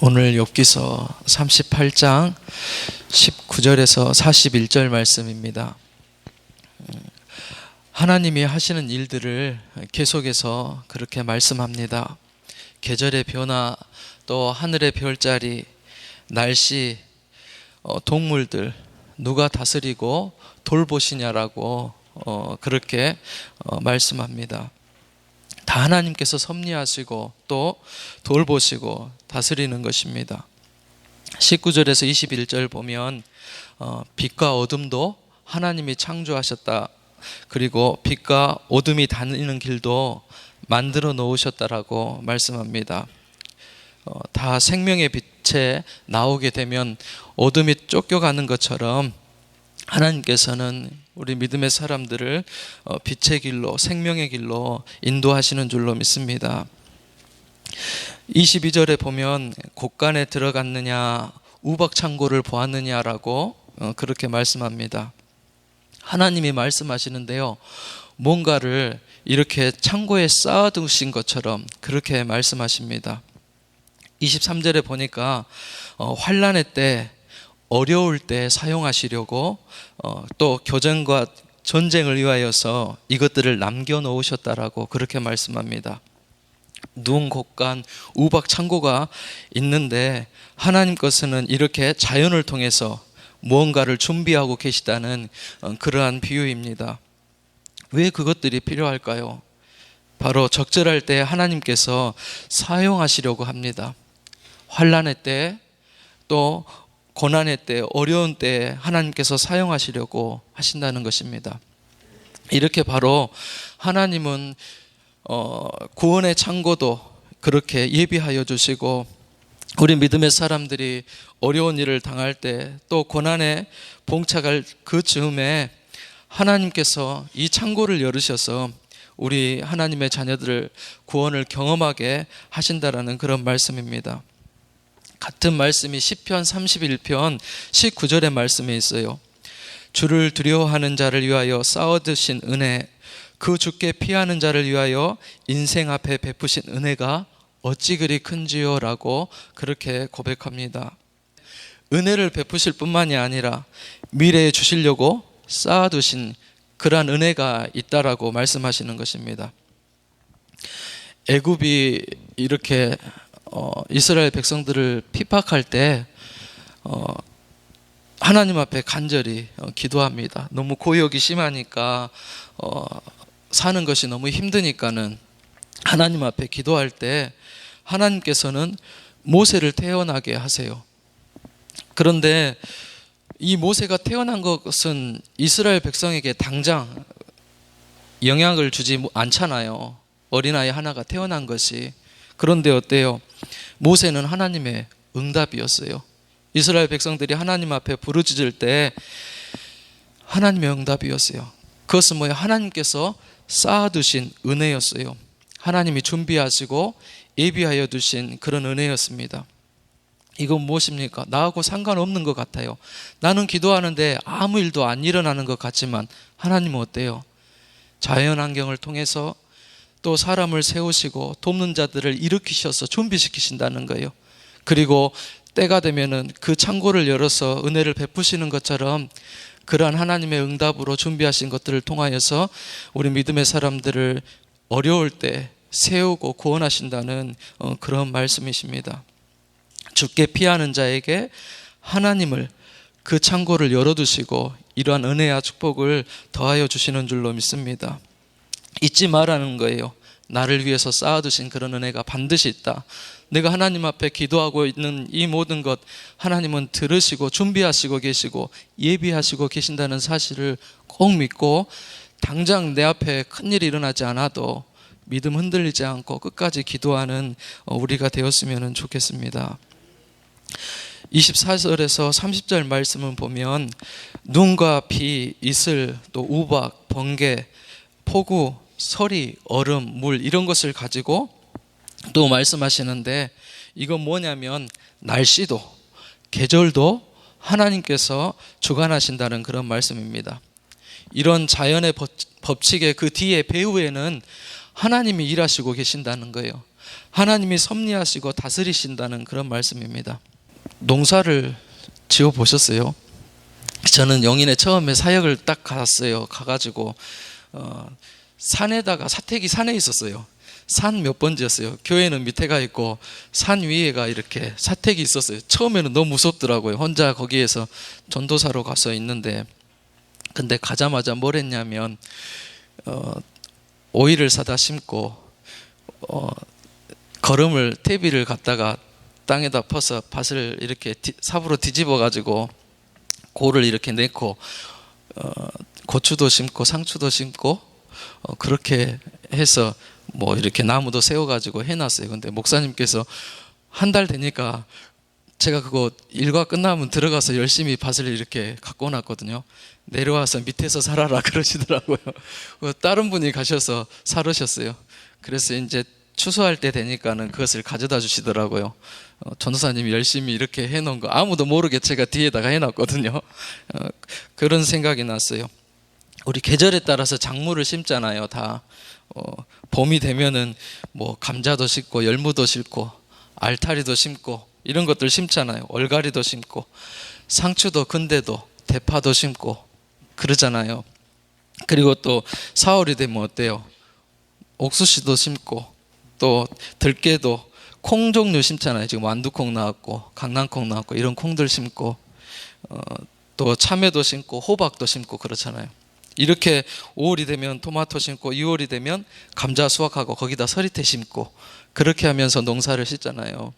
오늘 욥기서 38장 19절에서 41절 말씀입니다. 하나님이 하시는 일들을 계속해서 그렇게 말씀합니다. 계절의 변화, 또 하늘의 별자리, 날씨, 동물들 누가 다스리고 돌보시냐라고 그렇게 말씀합니다. 다 하나님께서 섭리하시고 또 돌보시고 다스리는 것입니다. 19절에서 21절 보면 빛과 어둠도 하나님이 창조하셨다. 그리고 빛과 어둠이 다니는 길도 만들어 놓으셨다라고 말씀합니다. 다 생명의 빛에 나오게 되면 어둠이 쫓겨가는 것처럼 하나님께서는 우리 믿음의 사람들을 빛의 길로, 생명의 길로 인도하시는 줄로 믿습니다. 22절에 보면 곳간에 들어갔느냐, 우박창고를 보았느냐라고 그렇게 말씀합니다. 하나님이 말씀하시는데요, 뭔가를 이렇게 창고에 쌓아두신 것처럼 그렇게 말씀하십니다. 23절에 보니까 환난의 때, 어려울 때 사용하시려고 또 교전과 전쟁을 위하여서 이것들을 남겨놓으셨다라고 그렇게 말씀합니다. 눈, 곳간, 우박 창고가 있는데 하나님 것은 이렇게 자연을 통해서 무언가를 준비하고 계시다는 그러한 비유입니다. 왜 그것들이 필요할까요? 바로 적절할 때 하나님께서 사용하시려고 합니다. 환난의 때, 또 고난의 때, 어려운 때 하나님께서 사용하시려고 하신다는 것입니다. 이렇게 바로 하나님은 구원의 창고도 그렇게 예비하여 주시고, 우리 믿음의 사람들이 어려운 일을 당할 때, 또 고난에 봉착할 그 즈음에 하나님께서 이 창고를 열으셔서 우리 하나님의 자녀들을 구원을 경험하게 하신다라는 그런 말씀입니다. 같은 말씀이 시편 31편 19절의 말씀에 있어요. 주를 두려워하는 자를 위하여 쌓아두신 은혜, 그 주께 피하는 자를 위하여 인생 앞에 베푸신 은혜가 어찌 그리 큰지요 라고 그렇게 고백합니다. 은혜를 베푸실 뿐만이 아니라 미래에 주시려고 쌓아두신 그러한 은혜가 있다라고 말씀하시는 것입니다. 애굽이 이렇게 이스라엘 백성들을 핍박할 때 하나님 앞에 간절히 기도합니다. 너무 고역이 심하니까 사는 것이 너무 힘드니까는 하나님 앞에 기도할 때 하나님께서는 모세를 태어나게 하세요. 그런데 이 모세가 태어난 것은 이스라엘 백성에게 당장 영향을 주지 않잖아요. 어린아이 하나가 태어난 것이. 그런데 어때요? 모세는 하나님의 응답이었어요. 이스라엘 백성들이 하나님 앞에 부르짖을 때 하나님의 응답이었어요. 그것은 뭐예요? 하나님께서 쌓아두신 은혜였어요. 하나님이 준비하시고 예비하여 두신 그런 은혜였습니다. 이건 무엇입니까? 나하고 상관없는 것 같아요. 나는 기도하는데 아무 일도 안 일어나는 것 같지만 하나님은 어때요? 자연환경을 통해서 또 사람을 세우시고 돕는 자들을 일으키셔서 준비시키신다는 거예요. 그리고 때가 되면은 그 창고를 열어서 은혜를 베푸시는 것처럼 그러한 하나님의 응답으로 준비하신 것들을 통하여서 우리 믿음의 사람들을 어려울 때 세우고 구원하신다는 그런 말씀이십니다. 주께 피하는 자에게 하나님을 그 창고를 열어두시고 이러한 은혜와 축복을 더하여 주시는 줄로 믿습니다. 잊지 말라는 거예요. 나를 위해서 쌓아두신 그런 은혜가 반드시 있다. 내가 하나님 앞에 기도하고 있는 이 모든 것 하나님은 들으시고 준비하시고 계시고 예비하시고 계신다는 사실을 꼭 믿고 당장 내 앞에 큰일이 일어나지 않아도 믿음 흔들리지 않고 끝까지 기도하는 우리가 되었으면 좋겠습니다. 24절에서 30절 말씀을 보면 눈과 비, 이슬, 또 우박, 번개, 폭우, 서리, 얼음, 물 이런 것을 가지고 또 말씀하시는데 이건 뭐냐면 날씨도 계절도 하나님께서 주관하신다는 그런 말씀입니다. 이런 자연의 법칙의 그 뒤에 배후에는 하나님이 일하시고 계신다는 거예요. 하나님이 섭리하시고 다스리신다는 그런 말씀입니다. 농사를 지어 보셨어요? 저는 영인에 처음에 사역을 딱 갔어요. 가가지고 산에다가 사택이 산에 있었어요. 산 몇 번지였어요. 교회는 밑에 가 있고 산 위에가 이렇게 사택이 있었어요. 처음에는 너무 무섭더라고요. 혼자 거기에서 전도사로 가서 있는데, 근데 가자마자 뭘 했냐면 오이를 사다 심고 거름을 퇴비를 갖다가 땅에다 퍼서 밭을 이렇게 삽으로 뒤집어 가지고 고를 이렇게 내고 고추도 심고 상추도 심고 그렇게 해서 뭐 이렇게 나무도 세워가지고 해놨어요. 근데 목사님께서 한 달 되니까 제가 그거 일과 끝나면 들어가서 열심히 밭을 이렇게 갖고 놨거든요. 내려와서 밑에서 살아라 그러시더라고요. 다른 분이 가셔서 사르셨어요. 그래서 이제 추수할 때 되니까는 그것을 가져다 주시더라고요. 전도사님이 열심히 이렇게 해놓은 거 아무도 모르게 제가 뒤에다가 해놨거든요. 그런 생각이 났어요. 우리 계절에 따라서 작물을 심잖아요. 다 봄이 되면은 뭐 감자도 심고 열무도 심고 알타리도 심고 이런 것들 심잖아요. 얼갈이도 심고 상추도 근대도 대파도 심고 그러잖아요. 그리고 또 4월이 되면 어때요? 옥수수도 심고 또 들깨도 콩 종류 심잖아요. 지금 완두콩 나왔고 강낭콩 나왔고 이런 콩들 심고 또 참외도 심고 호박도 심고 그렇잖아요. 이렇게 5월이 되면 토마토 심고 6월이 되면 감자 수확하고 거기다 서리태 심고 그렇게 하면서 농사를 짓잖아요.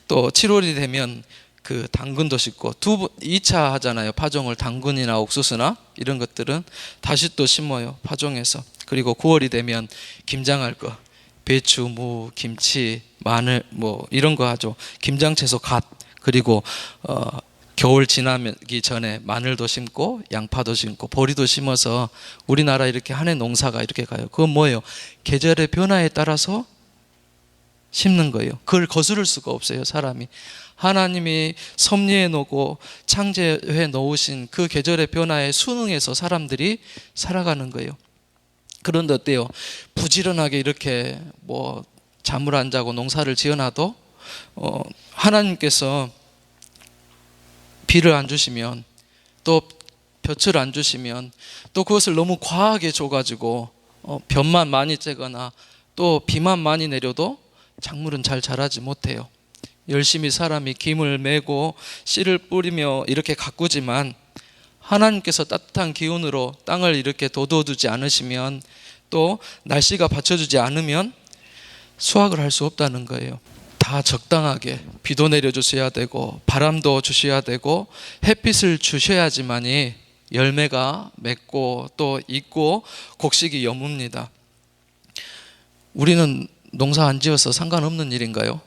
또 7월이 되면 그 당근도 심고 2차 하잖아요. 파종을 당근이나 옥수수나 이런 것들은 다시 또 심어요. 파종해서. 그리고 9월이 되면 김장할 거 배추, 무, 김치, 마늘 뭐 이런 거 하죠. 김장 채소 갓. 그리고 겨울 지나기 전에 마늘도 심고 양파도 심고 보리도 심어서 우리나라 이렇게 한 해 농사가 이렇게 가요. 그건 뭐예요? 계절의 변화에 따라서 심는 거예요. 그걸 거스를 수가 없어요. 사람이 하나님이 섭리해 놓고 창조해 놓으신 그 계절의 변화에 순응해서 사람들이 살아가는 거예요. 그런데 어때요? 부지런하게 이렇게 뭐 잠을 안 자고 농사를 지어놔도 하나님께서 비를 안 주시면 또 볕을 안 주시면 또 그것을 너무 과하게 줘가지고 볕만 많이 쬐거나 또 비만 많이 내려도 작물은 잘 자라지 못해요. 열심히 사람이 김을 메고 씨를 뿌리며 이렇게 가꾸지만 하나님께서 따뜻한 기운으로 땅을 이렇게 돋워두지 않으시면 또 날씨가 받쳐주지 않으면 수확을 할 수 없다는 거예요. 다 적당하게 비도 내려주셔야 되고 바람도 주셔야 되고 햇빛을 주셔야지만이 열매가 맺고 또 익고 곡식이 여뭅니다. 우리는 농사 안 지어서 상관없는 일인가요?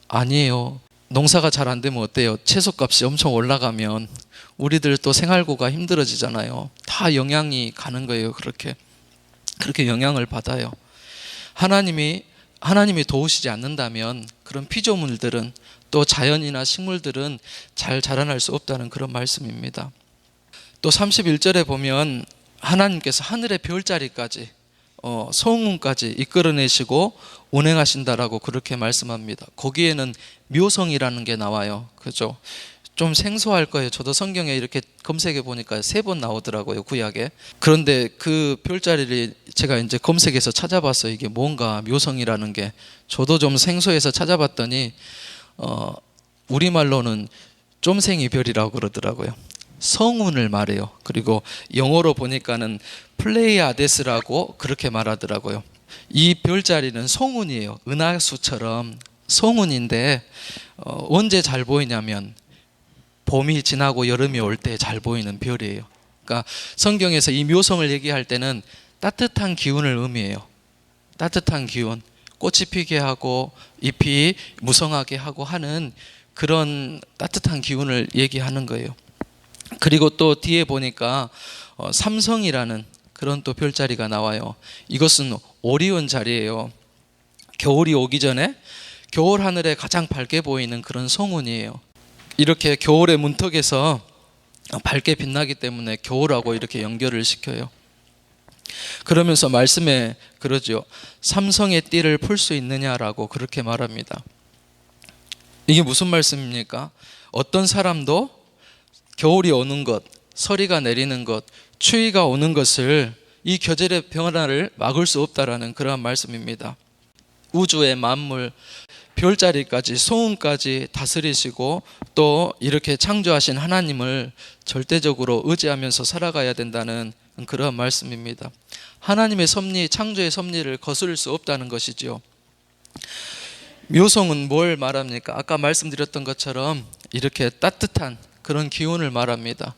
아니에요. 농사가 잘 안 되면 어때요? 채소값이 엄청 올라가면 우리들 또 생활고가 힘들어지잖아요. 다 영향이 가는 거예요. 그렇게 영향을 받아요. 하나님이 도우시지 않는다면 그런 피조물들은 또 자연이나 식물들은 잘 자라날 수 없다는 그런 말씀입니다. 또 31절에 보면 하나님께서 하늘의 별자리까지 성운까지 이끌어내시고 운행하신다라고 그렇게 말씀합니다. 거기에는 묘성이라는 게 나와요. 그죠? 좀 생소할 거예요. 저도 성경에 이렇게 검색해 보니까 3번 나오더라고요, 구약에. 그런데 그 별자리를 제가 이제 검색해서 찾아봤어요. 이게 뭔가 묘성이라는 게. 저도 좀 생소해서 찾아봤더니 우리말로는 쫌생이 별이라고 그러더라고요. 성운을 말해요. 그리고 영어로 보니까는 플레이아데스라고 그렇게 말하더라고요. 이 별자리는 성운이에요. 은하수처럼 성운인데 언제 잘 보이냐면 봄이 지나고 여름이 올 때 잘 보이는 별이에요. 그러니까 성경에서 이 묘성을 얘기할 때는 따뜻한 기운을 의미해요. 따뜻한 기운, 꽃이 피게 하고 잎이 무성하게 하고 하는 그런 따뜻한 기운을 얘기하는 거예요. 그리고 또 뒤에 보니까 삼성이라는 그런 또 별자리가 나와요. 이것은 오리온 자리예요. 겨울이 오기 전에 겨울 하늘에 가장 밝게 보이는 그런 성운이에요. 이렇게 겨울의 문턱에서 밝게 빛나기 때문에 겨울하고 이렇게 연결을 시켜요. 그러면서 말씀에 그러죠. 삼성의 띠를 풀 수 있느냐라고 그렇게 말합니다. 이게 무슨 말씀입니까? 어떤 사람도 겨울이 오는 것, 서리가 내리는 것, 추위가 오는 것을, 이 계절의 변화를 막을 수 없다라는 그러한 말씀입니다. 우주의 만물, 별자리까지, 소음까지 다스리시고 또 이렇게 창조하신 하나님을 절대적으로 의지하면서 살아가야 된다는 그러한 말씀입니다. 하나님의 섭리, 창조의 섭리를 거스를 수 없다는 것이죠. 묘성은 뭘 말합니까? 아까 말씀드렸던 것처럼 이렇게 따뜻한 그런 기운을 말합니다.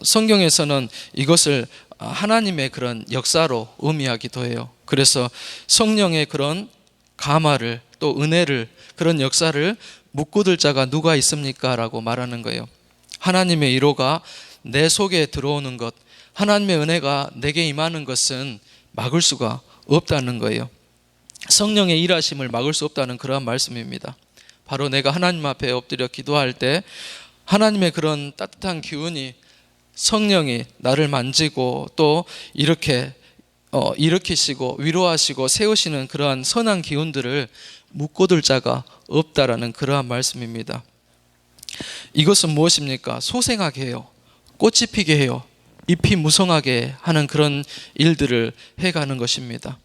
성경에서는 이것을 하나님의 그런 역사로 의미하기도 해요. 그래서 성령의 그런 감화를, 또 은혜를, 그런 역사를 묻고들 자가 누가 있습니까? 라고 말하는 거예요. 하나님의 위로가 내 속에 들어오는 것, 하나님의 은혜가 내게 임하는 것은 막을 수가 없다는 거예요. 성령의 일하심을 막을 수 없다는 그러한 말씀입니다. 바로 내가 하나님 앞에 엎드려 기도할 때 하나님의 그런 따뜻한 기운이, 성령이 나를 만지고 또 이렇게 일으키시고 위로하시고 세우시는 그러한 선한 기운들을 묻고들 자가 없다라는 그러한 말씀입니다. 이것은 무엇입니까? 소생하게 해요. 꽃이 피게 해요. 잎이 무성하게 하는 그런 일들을 해가는 것입니다.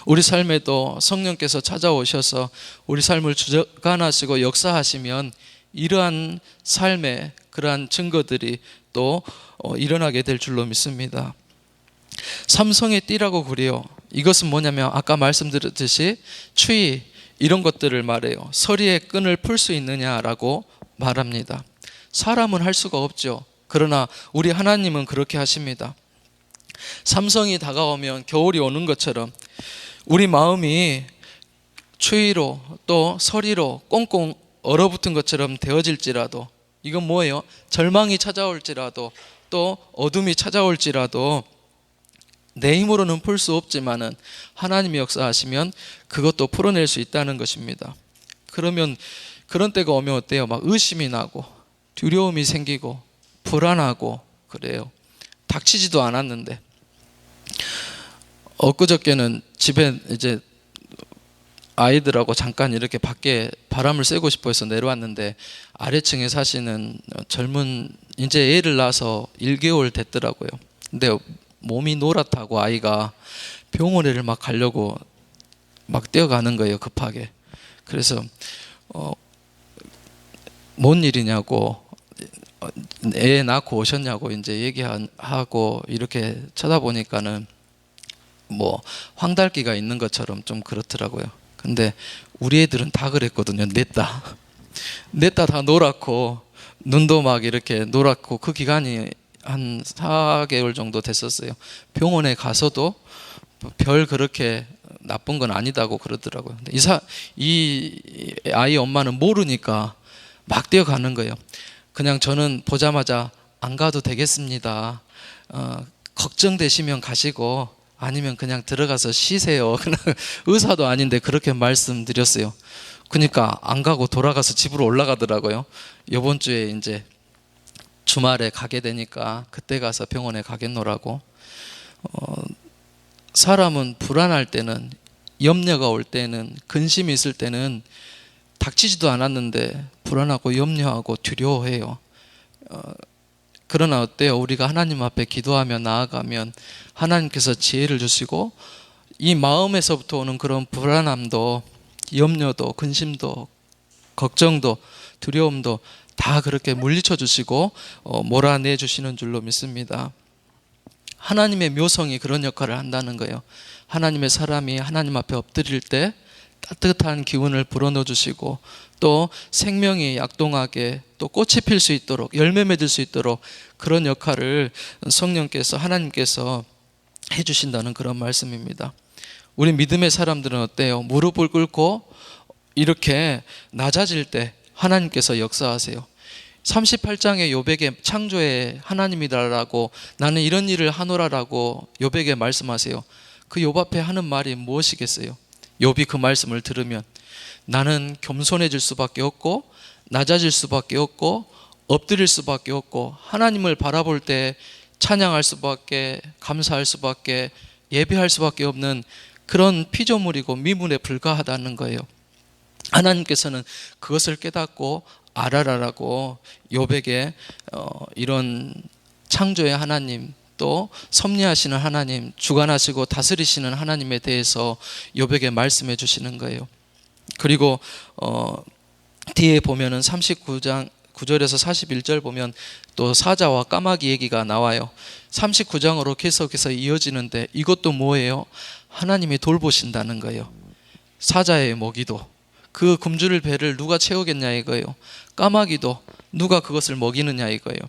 우리 삶에도 성령께서 찾아오셔서 우리 삶을 주관하시고 역사하시면 이러한 삶의 그러한 증거들이 또 일어나게 될 줄로 믿습니다. 삼성의 띠라고 그래요. 이것은 뭐냐면 아까 말씀드렸듯이 추위, 이런 것들을 말해요. 서리의 끈을 풀 수 있느냐라고 말합니다. 사람은 할 수가 없죠. 그러나 우리 하나님은 그렇게 하십니다. 삼성이 다가오면 겨울이 오는 것처럼 우리 마음이 추위로 또 서리로 꽁꽁 얼어붙은 것처럼 되어질지라도, 이건 뭐예요? 절망이 찾아올지라도 또 어둠이 찾아올지라도 내 힘으로는 풀 수 없지만은 하나님이 역사하시면 그것도 풀어낼 수 있다는 것입니다. 그러면 그런 때가 오면 어때요? 막 의심이 나고 두려움이 생기고 불안하고 그래요. 닥치지도 않았는데. 엊그저께는 집에 이제 아이들하고 잠깐 이렇게 밖에 바람을 쐬고 싶어 해서 내려왔는데 아래층에 사시는 젊은, 이제 애를 낳아서 1개월 됐더라고요. 근데 몸이 노랗다고 아이가 병원에를 막 가려고 막 뛰어가는 거예요, 급하게. 그래서 뭔 일이냐고, 애 낳고 오셨냐고 이제 얘기하고 이렇게 쳐다보니까는 뭐 황달기가 있는 것처럼 좀 그렇더라고요. 근데 우리 애들은 다 그랬거든요. 냈다 다 노랗고 눈도 막 이렇게 노랗고, 그 기간이 한 4개월 정도 됐었어요. 병원에 가서도 별 그렇게 나쁜 건 아니다고 그러더라고요. 근데 이 아이 엄마는 모르니까 막 뛰어가는 거예요. 그냥 저는 보자마자 안 가도 되겠습니다. 걱정되시면 가시고 아니면 그냥 들어가서 쉬세요. 그냥 의사도 아닌데 그렇게 말씀드렸어요. 그러니까 안 가고 돌아가서 집으로 올라가더라고요. 이번 주에 이제 주말에 가게 되니까 그때 가서 병원에 가겠노라고. 사람은 불안할 때는, 염려가 올 때는, 근심이 있을 때는 닥치지도 않았는데 불안하고 염려하고 두려워해요. 그러나 어때요? 우리가 하나님 앞에 기도하며 나아가면 하나님께서 지혜를 주시고 이 마음에서부터 오는 그런 불안함도, 염려도, 근심도, 걱정도, 두려움도 다 그렇게 물리쳐 주시고 몰아내 주시는 줄로 믿습니다. 하나님의 묘성이 그런 역할을 한다는 거예요. 하나님의 사람이 하나님 앞에 엎드릴 때 따뜻한 기운을 불어넣어 주시고 또 생명이 약동하게 또 꽃이 필 수 있도록, 열매 맺을 수 있도록 그런 역할을 성령께서, 하나님께서 해주신다는 그런 말씀입니다. 우리 믿음의 사람들은 어때요? 무릎을 꿇고 이렇게 낮아질 때 하나님께서 역사하세요. 38장의 욥에게 창조의 하나님이다라고, 나는 이런 일을 하노라라고 욥에게 말씀하세요. 그 욥 앞에 하는 말이 무엇이겠어요? 욥이 그 말씀을 들으면 나는 겸손해질 수밖에 없고 낮아질 수밖에 없고 엎드릴 수밖에 없고 하나님을 바라볼 때 찬양할 수밖에, 감사할 수밖에, 예배할 수밖에 없는 그런 피조물이고 미문에 불과하다는 거예요. 하나님께서는 그것을 깨닫고 알아라라고 욥에게 이런 창조의 하나님, 또 섭리하시는 하나님, 주관하시고 다스리시는 하나님에 대해서 욥에게 말씀해 주시는 거예요. 그리고 뒤에 보면은 39장 9절에서 41절 보면 또 사자와 까마귀 얘기가 나와요. 39장으로 계속해서 이어지는데 이것도 뭐예요? 하나님이 돌보신다는 거예요. 사자의 먹이도, 그 굶주릴 배를 누가 채우겠냐 이거예요. 까마귀도 누가 그것을 먹이느냐 이거예요.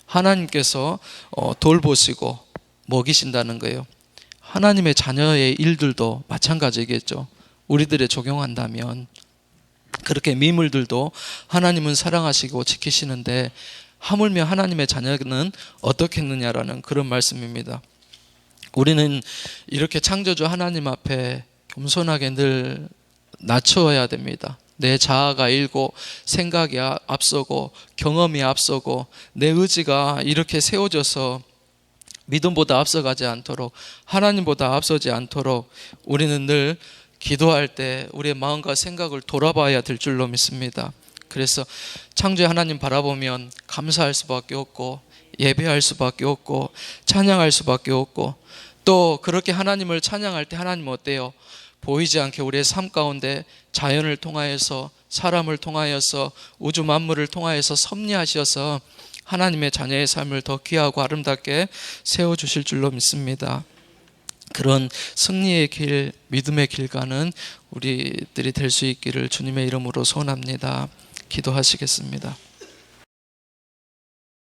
하나님께서 돌보시고 먹이신다는 거예요. 하나님의 자녀의 일들도 마찬가지겠죠. 우리들에 적용한다면 그렇게 미물들도 하나님은 사랑하시고 지키시는데 하물며 하나님의 자녀는 어떻게 했느냐라는 그런 말씀입니다. 우리는 이렇게 창조주 하나님 앞에 겸손하게 늘 낮춰야 됩니다. 내 자아가 일고 생각이 앞서고 경험이 앞서고 내 의지가 이렇게 세워져서 믿음보다 앞서가지 않도록, 하나님보다 앞서지 않도록 우리는 늘 기도할 때 우리의 마음과 생각을 돌아봐야 될 줄로 믿습니다. 그래서 창조의 하나님 바라보면 감사할 수밖에 없고, 예배할 수밖에 없고, 찬양할 수밖에 없고, 또 그렇게 하나님을 찬양할 때 하나님 어때요? 보이지 않게 우리의 삶 가운데 자연을 통하여서, 사람을 통하여서, 우주 만물을 통하여서 섭리하셔서 하나님의 자녀의 삶을 더 귀하고 아름답게 세워주실 줄로 믿습니다. 그런 승리의 길, 믿음의 길 가는 우리들이 될 수 있기를 주님의 이름으로 소원합니다. 기도하시겠습니다.